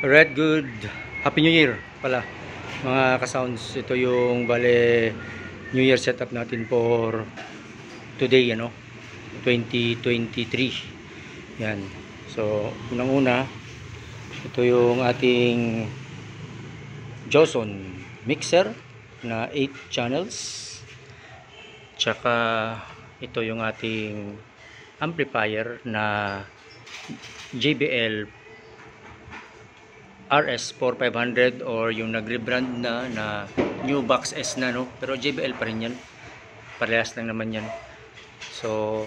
Red good. Happy New Year pala mga ka-sounds. Ito yung bale New Year setup natin for today, 2023. Yan. So, unang-una, ito yung ating Joson mixer na 8 channels. Tsaka ito yung ating amplifier na JBL RS4500 or yung nag-rebrand na New Box S na, pero JBL pa rin yan, parehas lang naman yan. So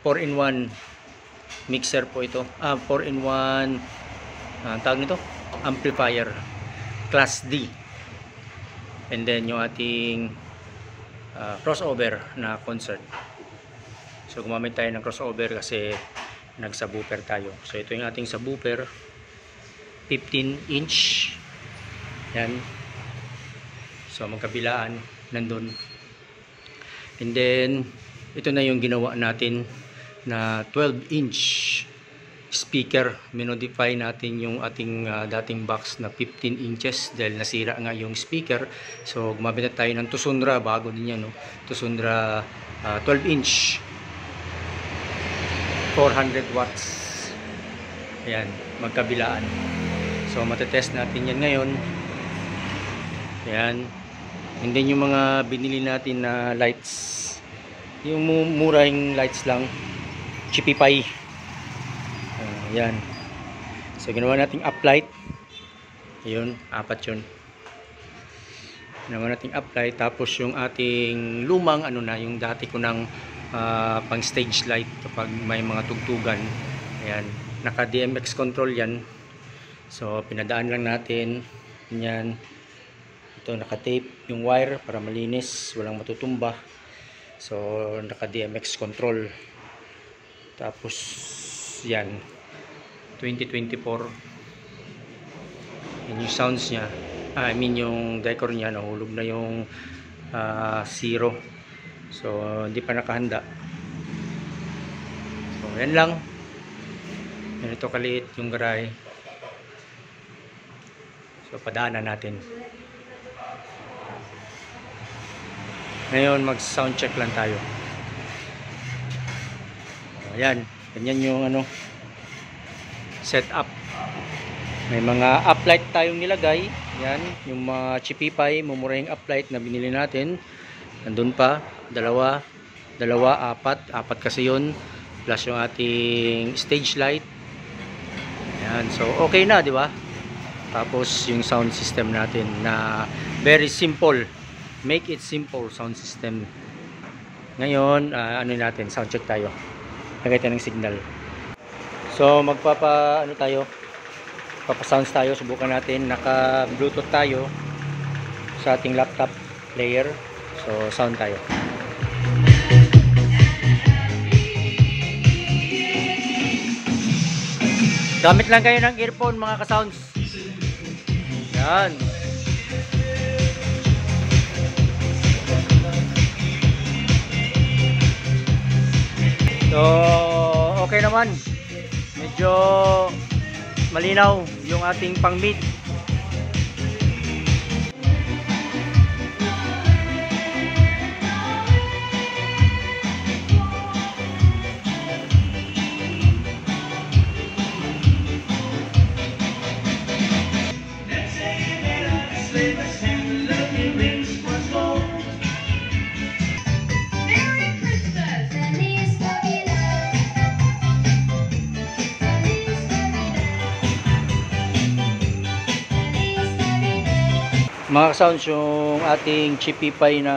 4-in-1 mixer po ito, 4-in-1 tawag nito, amplifier class D. And then yung ating crossover na concert. So gumamit tayo ng crossover kasi nag-subwoofer tayo. So ito yung ating subwoofer, 15-inch. Yan. So magkabilaan nandun. And then ito na yung ginawa natin na 12-inch speaker. Minodify natin yung ating dating box na 15 inches dahil nasira nga yung speaker. So gumamit na tayo ng Tusundra, bago din yan, Tusundra 12-inch 400 watts. Ayan, magkabilaan. So matetest natin yan ngayon. Ayan. And then yung mga binili natin na lights, yung murang lights lang, Chipipay. Ayan. So ginawa nating uplight. Ayun, 4 yun. Ginawa nating uplight. Tapos yung ating lumang yung dati ko ng pang stage light kapag may mga tugtugan. Ayan, naka DMX control yan. So pinadaan lang natin yan. Ito naka-tape yung wire para malinis, walang matutumba. So naka DMX control. Tapos yan, 2024. Yan yung sounds nya, yung decor nya, nahulog na yung 0. So hindi pa nakahanda. So yan lang. Ganito kaliit yung garahe. So padaanan natin. Ngayon mag sound check lang tayo. Ayan, ganyan yung setup. May mga uplight tayong nilagay. Yan, yung mga Chipipay, mumurahing uplight na binili natin. Nandun pa, dalawa, 4 kasi yun. Plus yung ating stage light. Ayan, so okay na, di ba? Tapos yung sound system natin na very simple. Make it simple sound system. Ngayon, natin, sound check tayo. Lagay tayo ng signal. So papa-sounds tayo, subukan natin. Naka Bluetooth tayo sa ating laptop player. So sound tayo. Gamit lang kayo ng earphone mga ka-sounds. Yan. So okay naman. Medyo malinaw yung ating pang mid. Mga ka-sounds, yung ating Chipipay na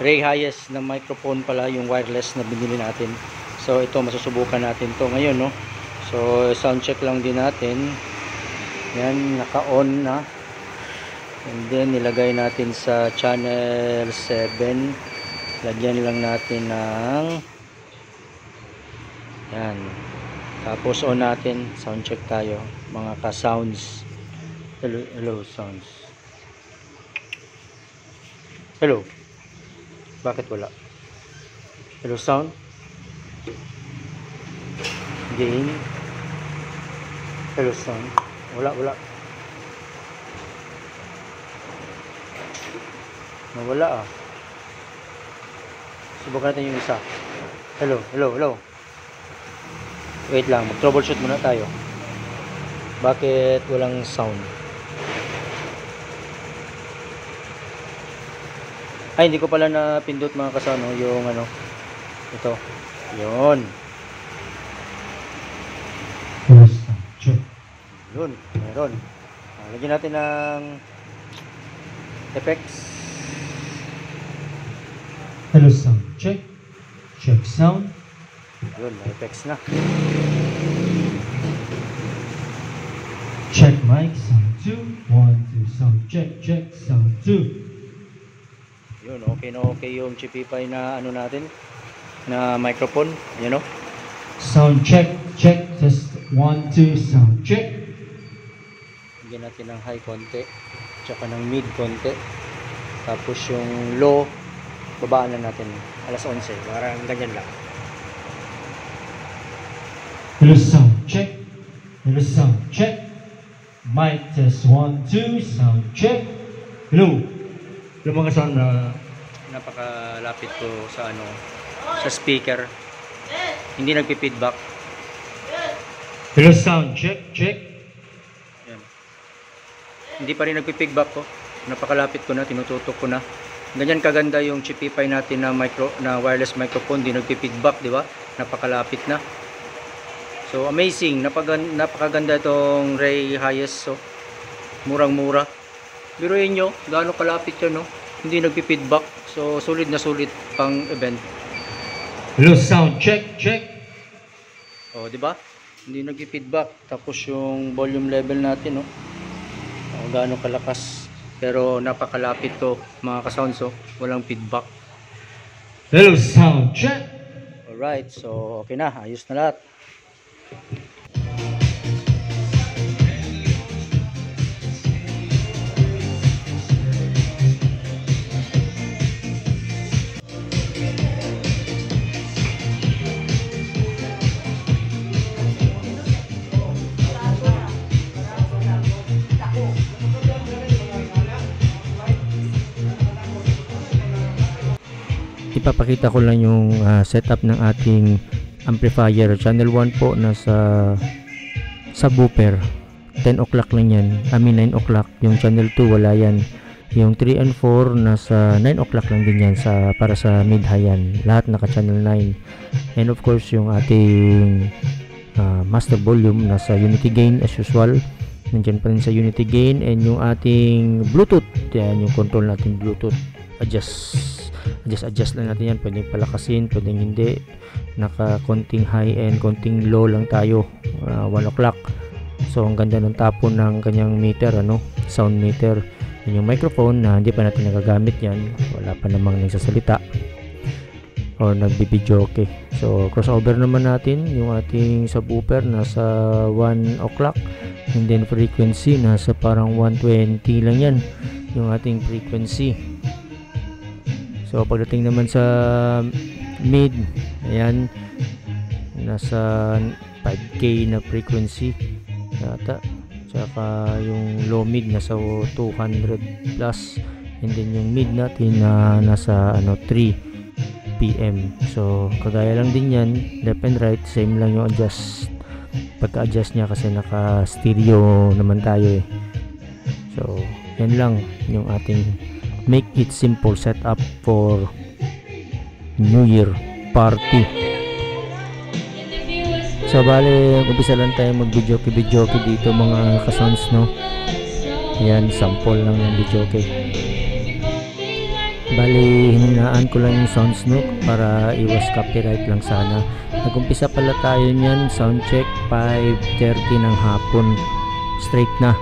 Ray Hayes na microphone pala, yung wireless na binili natin. So ito, masusubukan natin to ngayon, So sound check lang din natin. Yan, naka-on na. And then nilagay natin sa channel 7. Lagyan lang natin ng yan. Tapos on natin, sound check tayo mga ka-sounds. Hello sounds. Hello. Bakit wala? Hello sound. Gain. Hello sound. Wala. Nawala ah. Subukan natin yung isa. Hello. Wait lang, mag-troubleshoot muna tayo. Bakit walang sound? Ay, hindi ko pala napindot mga kasano yung ano. Ito. Yun. Yun, meron. Lagyan natin ng effects. Hello sound, check sound. Yun, may effects na. Check mic, sound 2, 1, 2, sound check, sound 2. Yun, okay na okay yung Chipify na ano natin, na microphone, you know. Sound check, test 1, 2, sound check. Bigyan natin ng high konti, tsaka ng mid konti. Tapos yung low, babaan lang natin, alas 11, parang ganyan lang. Hello sound check. Mic test 1, 2, sound check. Hello. Yung mga sound na napakalapit ko sa ano, sa speaker, hindi nagpi-feedback. Hello sound check. Yan. Hindi pa rin nagpi-feedback ko. Napakalapit ko na, tinututok ko na. Ganyan kaganda yung Chipify natin na wireless microphone, hindi nagpi-feedback, di ba? Napakalapit na. So amazing, napakaganda itong Ray Highest. So murang-mura. Biruin nyo, gaano kalapit yan, no? Hindi nagpi-feedback. So sulit na sulit pang event. Hello sound check. Oh, di ba? Hindi nagpi-feedback. Tapos yung volume level natin, no? Oh, gaano kalakas. Pero napakalapit to, mga ka-sounds, so walang feedback. Hello sound check. Alright, so okay na, ayos na lahat. Ipapakita ko lang yung setup ng ating amplifier. Channel 1 po nasa subwoofer, 10 o'clock lang yan, 9 o'clock. Yung channel 2 wala yan. Yung 3 and 4 nasa 9 o'clock lang din yan para sa mid high yan. Lahat naka channel 9. And of course yung ating master volume nasa unity gain as usual. Nandyan pa rin sa unity gain. And yung ating bluetooth, yan yung control natin bluetooth. Adjust lang natin yan. Pwedeng palakasin, pwedeng hindi. Naka konting high and konting low lang tayo, 1 o'clock. So ang ganda ng tapon ng kanyang meter, sound meter. Yun yung microphone na hindi pa natin nagagamit yan, wala pa namang nagsasalita or nagbibidyoke. So crossover naman natin yung ating subwoofer nasa 1 o'clock, and then frequency nasa parang 120 lang yan yung ating frequency. So pagdating naman sa mid, ayan, nasa 5K na frequency yata, tsaka yung low mid nasa 200 plus, and then yung mid natin nasa 3 PM. So kagaya lang din yan, left and right same lang yung pagka-adjust niya kasi naka stereo naman tayo eh. So yan lang yung ating make it simple setup for New Year party. So bale, umpisa lang tayo mag-videoke dito mga ka-sounds, no? Ayan, sample lang ng videoke. Bale, hininaan ko lang yung sounds, no? Para iwas copyright lang sana. Nag-umpisa pala tayo niyan, sound check 5:30 ng hapon. Straight na.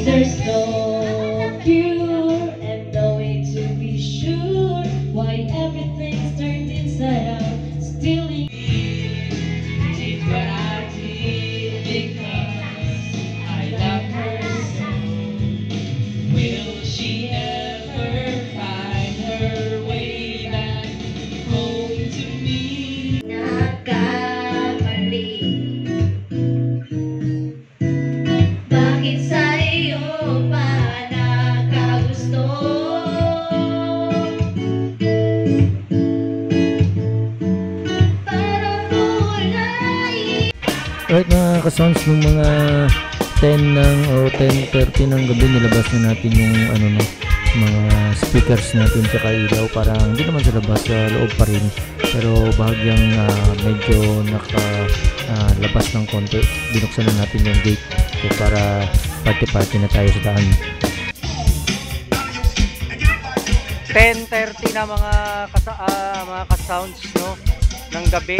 There's no cure and no way to be sure why everything's turned inside out. Still in did what I did because I love her so. Will she ever find her way back home to me? Nagkamali. Bakit ka-sounds ng mga 10 ng o 10:30 ng gabi nilabas na natin yung ano no, mga speakers natin tsaka ilaw, parang hindi naman sa labas, sa loob pa rin, pero bahagyang medyo labas ng konti. Binuksan na natin yung gate so para party na tayo sa daan. 10:30 na mga ka-sounds no ng gabi.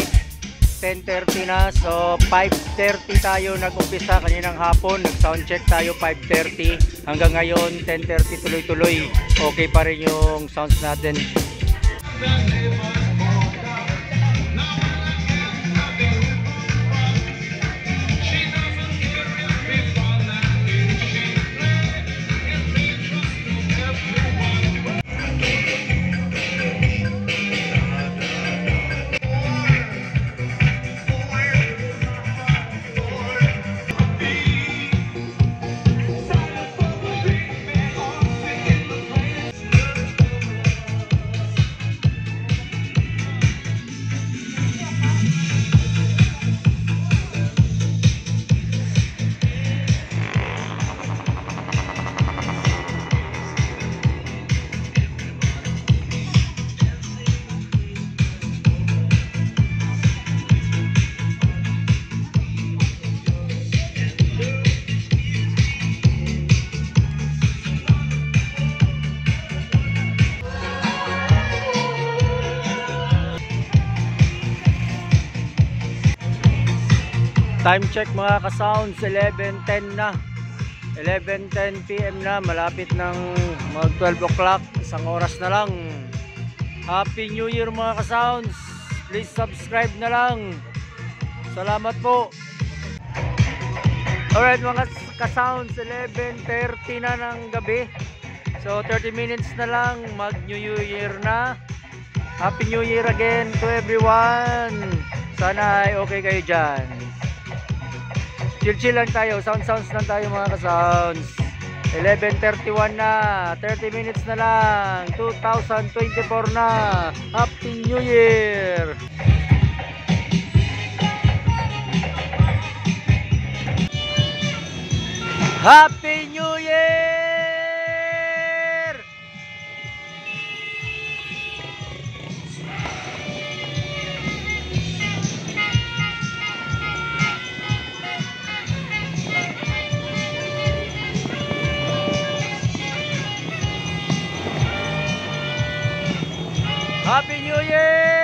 10:30 na, so 5:30 tayo nag-umpisa kaninang hapon, nag-soundcheck tayo 5:30 hanggang ngayon 10:30 tuloy-tuloy. Okay pa rin yung sounds natin. Time check mga ka-sounds, 11:10 na. 11:10 PM na, malapit ng mag 12 o'clock, isang oras na lang. Happy New Year mga ka-sounds. Please subscribe na lang. Salamat po. Alright mga ka-sounds, 11:30 na ng gabi. So 30 minutes na lang, mag New Year na. Happy New Year again to everyone. Sana ay okay kayo dyan. Chill lang tayo, sounds lang tayo mga ka-sounds. 11:31 na, 30 minutes na lang, 2024 na. Happy New Year! Happy New Year! Happy New Year!